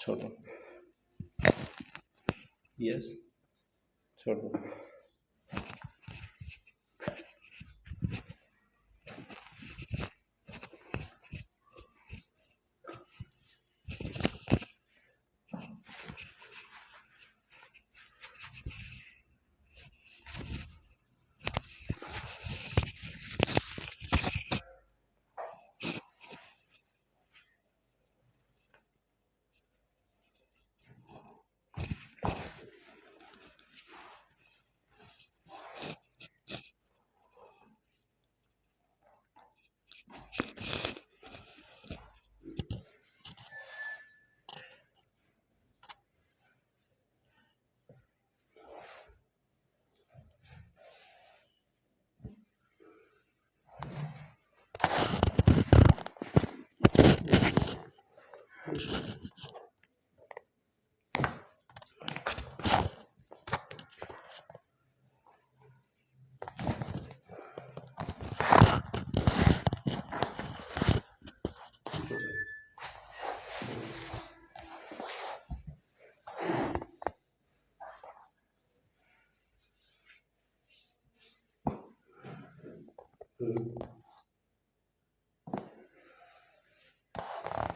छोड़ दो। यस, छोड़ दो।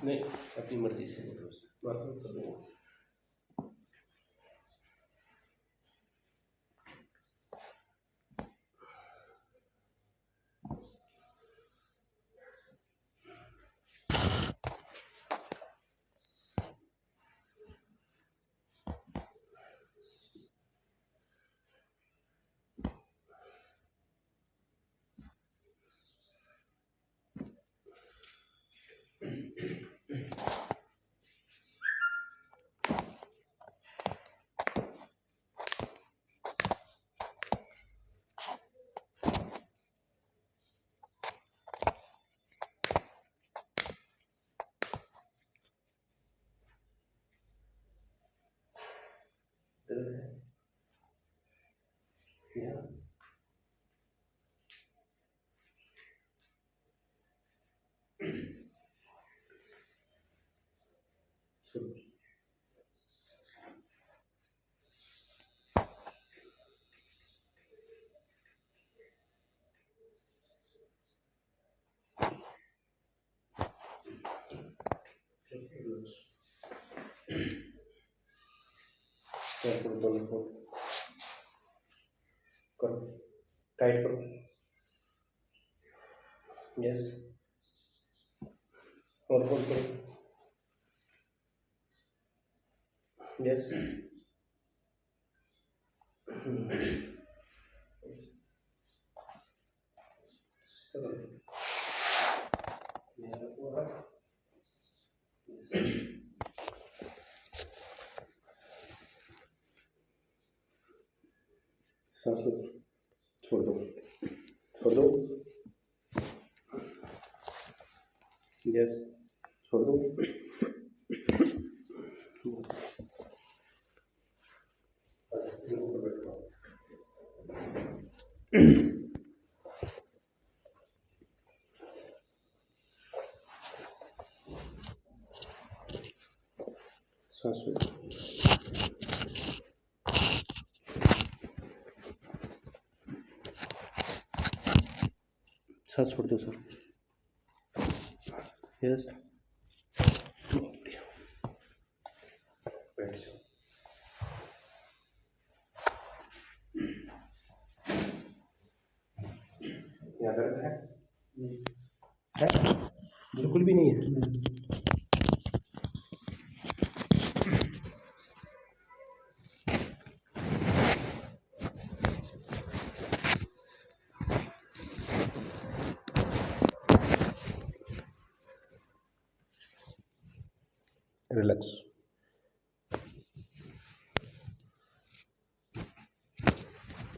नहीं, अपनी मर्जी से नहीं दोस्त, बात नहीं कर रहे। Yeah. करो, टाइट करो। यस, और होल्ड करो। यस, सांस लो, छोड़ दो, छोड़ दो। यस, छोड़ दो। सांस लो, सांस छोड़ दो सर। यस, बैठ जाओ। यहाँ दर्द है? बिल्कुल भी नहीं है। रिलैक्स।